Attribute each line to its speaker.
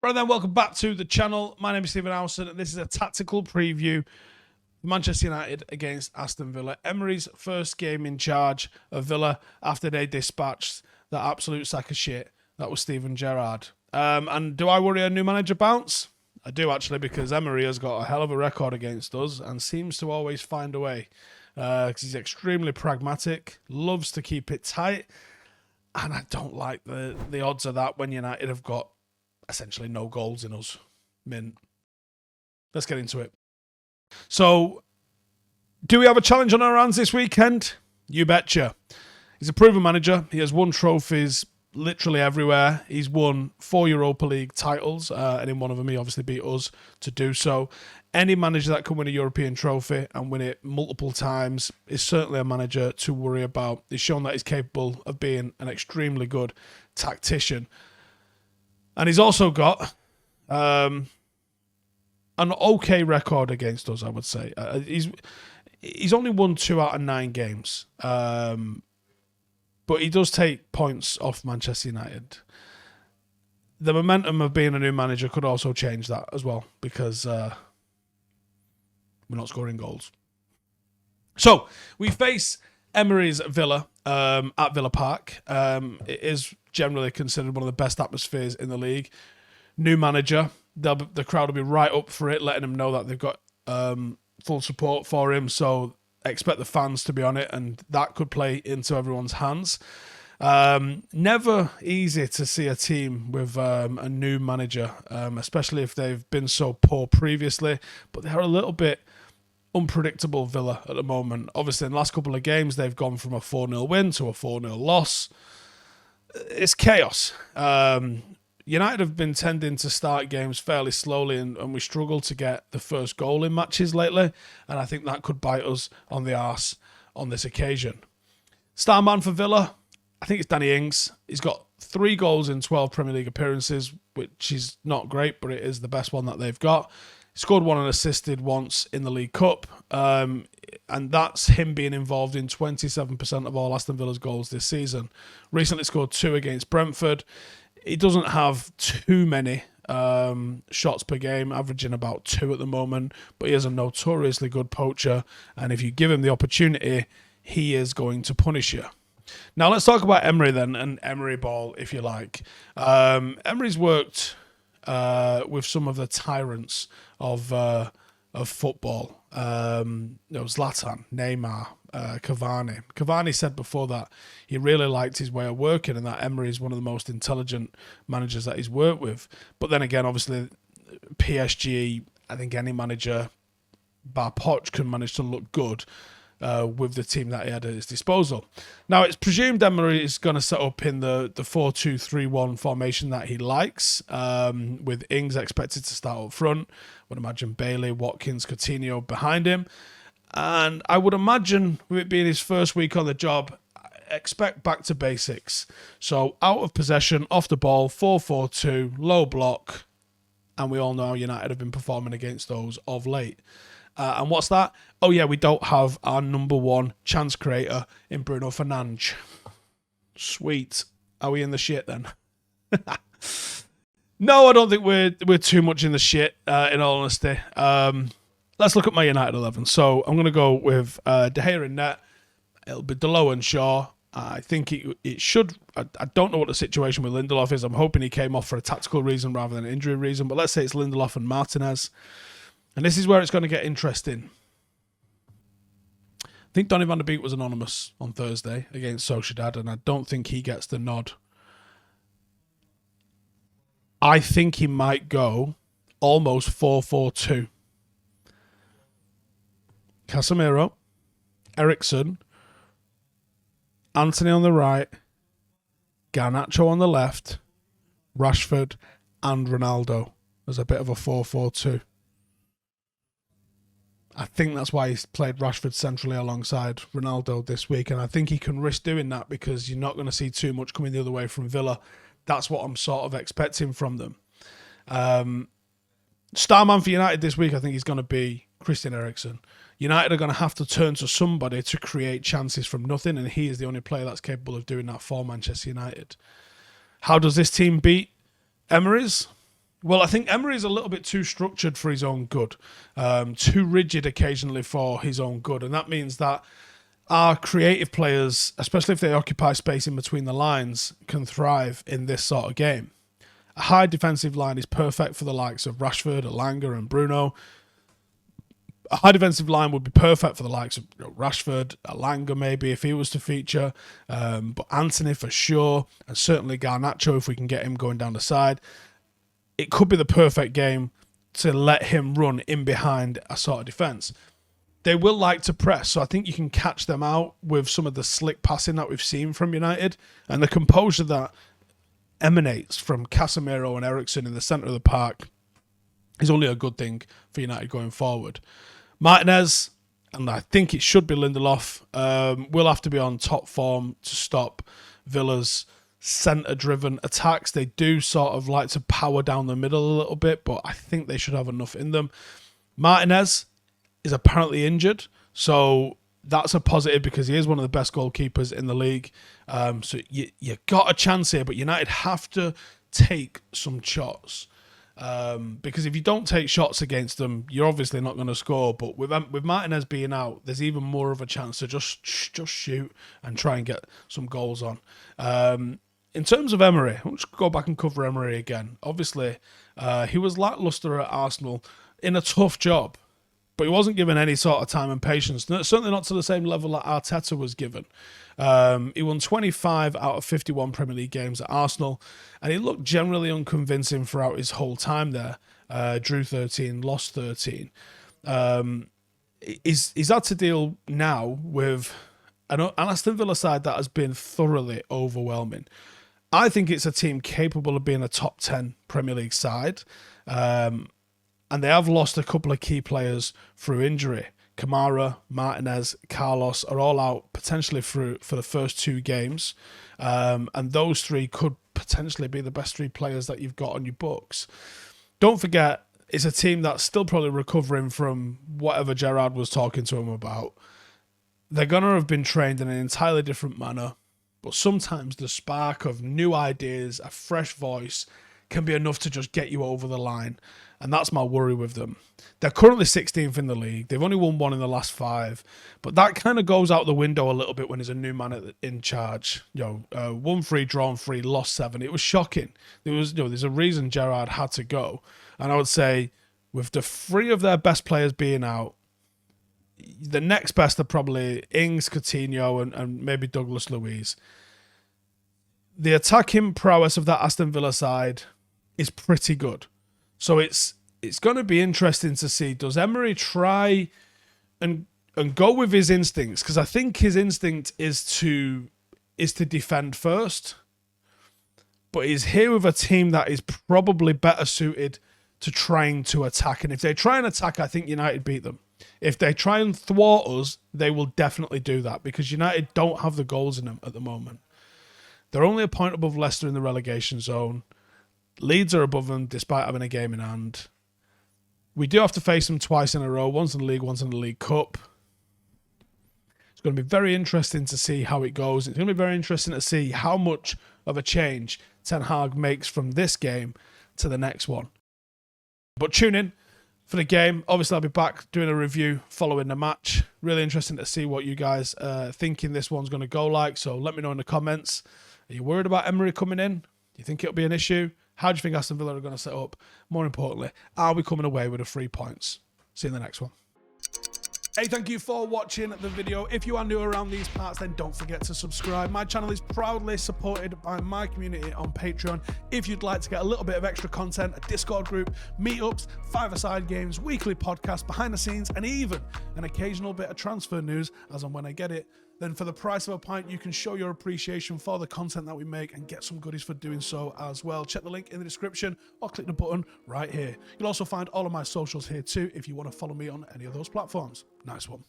Speaker 1: Right then, welcome back to the channel. My name is Stephen Howson, and this is a tactical preview of Manchester United against Aston Villa. Emery's first game in charge of Villa after they dispatched that absolute sack of shit that was Steven Gerrard. And do I worry a new manager bounce? I do, actually, because Emery has got a hell of a record against us and seems to always find a way. Because he's extremely pragmatic, loves to keep it tight, and I don't like the odds of that when United have got essentially no goals in us. Mint. Let's get into it. So, do we have a challenge on our hands this weekend? You betcha. He's a proven manager. He has won trophies literally everywhere. He's won 4 Europa League titles, and in one of them he obviously beat us to do so. Any manager that can win a European trophy and win it multiple times is certainly a manager to worry about. He's shown that he's capable of being an extremely good tactician. And he's also got an okay record against us, I would say. He's only won 2 out of 9 games. But he does take points off Manchester United. The momentum of being a new manager could also change that as well, because we're not scoring goals. So, we face Emery's Villa at Villa Park. It is generally considered one of the best atmospheres in the league. New manager, the crowd will be right up for it, letting them know that they've got full support for him. So expect the fans to be on it, and that could play into everyone's hands. Never easy to see a team with a new manager, especially if they've been so poor previously. But they are a little bit unpredictable, Villa, at the moment. Obviously, in the last couple of games, they've gone from a 4-0 win to a 4-0 loss. It's chaos. United have been tending to start games fairly slowly, and we struggle to get the first goal in matches lately, and I think that could bite us on the arse on this occasion. Star man for Villa, I think it's Danny Ings. He's got 3 goals in 12 Premier League appearances, which is not great, but it is the best one that they've got. He scored 1 and assisted once in the League Cup, and that's him being involved in 27% of all Aston Villa's goals this season. Recently scored 2 against Brentford. He doesn't have too many shots per game, averaging about 2 at the moment, but he is a notoriously good poacher, and if you give him the opportunity, he is going to punish you. Now let's talk about Emery then, and Emery ball, if you like. Emery's worked with some of the tyrants of football. Zlatan, Neymar, Cavani. Cavani said before that he really liked his way of working, and that Emery is one of the most intelligent managers that he's worked with. But then again, obviously, PSG, I think any manager, bar Poch, can manage to look good with the team that he had at his disposal. Now, it's presumed Emery is going to set up in the 4-2-3-1 formation that he likes, with Ings expected to start up front. I would imagine Bailey, Watkins, Coutinho behind him. And I would imagine, with it being his first week on the job, expect back to basics. So, out of possession, off the ball, 4-4-2, low block. And we all know how United have been performing against those of late. And what's that? Oh, yeah, we don't have our number 1 chance creator in Bruno Fernandes. Sweet. Are we in the shit then? No, I don't think we're too much in the shit, in all honesty. Let's look at my United 11. So I'm going to go with De Gea in net. It'll be Delo and Shaw. I think it should. I don't know what the situation with Lindelof is. I'm hoping he came off for a tactical reason rather than an injury reason. But let's say it's Lindelof and Martinez. And this is where it's going to get interesting. I think Donny van der Beek was anonymous on Thursday against Sociedad, and I don't think he gets the nod. I think he might go almost 4-4-2. Casemiro, Eriksen, Anthony on the right, Garnacho on the left, Rashford, and Ronaldo as a bit of a 4-4-2. I think that's why he's played Rashford centrally alongside Ronaldo this week, and I think he can risk doing that because you're not going to see too much coming the other way from Villa. That's what I'm sort of expecting from them. Star man for United this week, I think, is going to be Christian Eriksen. United are going to have to turn to somebody to create chances from nothing, and he is the only player that's capable of doing that for Manchester United. How does this team beat Emery's? Well, I think Emery is a little bit too structured for his own good, too rigid occasionally for his own good. And that means that our creative players, especially if they occupy space in between the lines, can thrive in this sort of game. A high defensive line is perfect for the likes of Rashford, Elanga, and Bruno. A high defensive line would be perfect for the likes of Rashford, Elanga maybe if he was to feature, but Anthony for sure, and certainly Garnacho if we can get him going down the side. It could be the perfect game to let him run in behind a sort of defence. They will like to press, so I think you can catch them out with some of the slick passing that we've seen from United, and the composure that emanates from Casemiro and Eriksen in the centre of the park is only a good thing for United going forward. Martinez, and I think it should be Lindelof, will have to be on top form to stop Villa's centre-driven attacks. They do sort of like to power down the middle a little bit, but I think they should have enough in them. Martinez is apparently injured, so that's a positive because he is one of the best goalkeepers in the league. So you got a chance here, but United have to take some shots. Because if you don't take shots against them, you're obviously not going to score. But with Martinez being out, there's even more of a chance to just shoot and try and get some goals on. In terms of Emery, I'll just go back and cover Emery again. Obviously, he was lacklustre at Arsenal in a tough job, but he wasn't given any sort of time and patience. Certainly not to the same level that Arteta was given. He won 25 out of 51 Premier League games at Arsenal, and he looked generally unconvincing throughout his whole time there. Drew 13, lost 13. He's had to deal now with an Aston Villa side that has been thoroughly overwhelming. I think it's a team capable of being a top 10 Premier League side. And they have lost a couple of key players through injury. Kamara, Martinez, Carlos are all out potentially for the first two games. And those three could potentially be the best three players that you've got on your books. Don't forget, it's a team that's still probably recovering from whatever Gerrard was talking to them about. They're going to have been trained in an entirely different manner. But sometimes the spark of new ideas, a fresh voice, can be enough to just get you over the line. And that's my worry with them. They're currently 16th in the league. They've only won one in the last 5. But that kind of goes out the window a little bit when there's a new man in charge. Won 3, drawn 3, lost 7. It was shocking. There's a reason Gerrard had to go. And I would say with the 3 of their best players being out, the next best are probably Ings, Coutinho, and maybe Douglas Luiz. The attacking prowess of that Aston Villa side is pretty good. So it's going to be interesting to see, does Emery try and go with his instincts? Because I think his instinct is to defend first. But he's here with a team that is probably better suited to trying to attack. And if they try and attack, I think United beat them. If they try and thwart us, they will definitely do that because United don't have the goals in them at the moment. They're only a point above Leicester in the relegation zone. Leeds are above them despite having a game in hand. We do have to face them twice in a row. Once in the league, once in the League Cup. It's going to be very interesting to see how it goes. It's going to be very interesting to see how much of a change Ten Hag makes from this game to the next one. But tune in for the game. Obviously, I'll be back doing a review following the match. Really interesting to see what you guys are thinking this one's going to go like. So let me know in the comments. Are you worried about Emery coming in? Do you think it'll be an issue? How do you think Aston Villa are going to set up? More importantly, are we coming away with the 3 points? See you in the next one. Hey, thank you for watching the video. If you are new around these parts, then don't forget to subscribe. My channel is proudly supported by my community on Patreon. If you'd like to get a little bit of extra content, a Discord group, meetups, 5-a-side games, weekly podcasts, behind the scenes, and even an occasional bit of transfer news as and when I get it, then for the price of a pint, you can show your appreciation for the content that we make and get some goodies for doing so as well. Check the link in the description or click the button right here. You'll also find all of my socials here too if you want to follow me on any of those platforms. Nice one.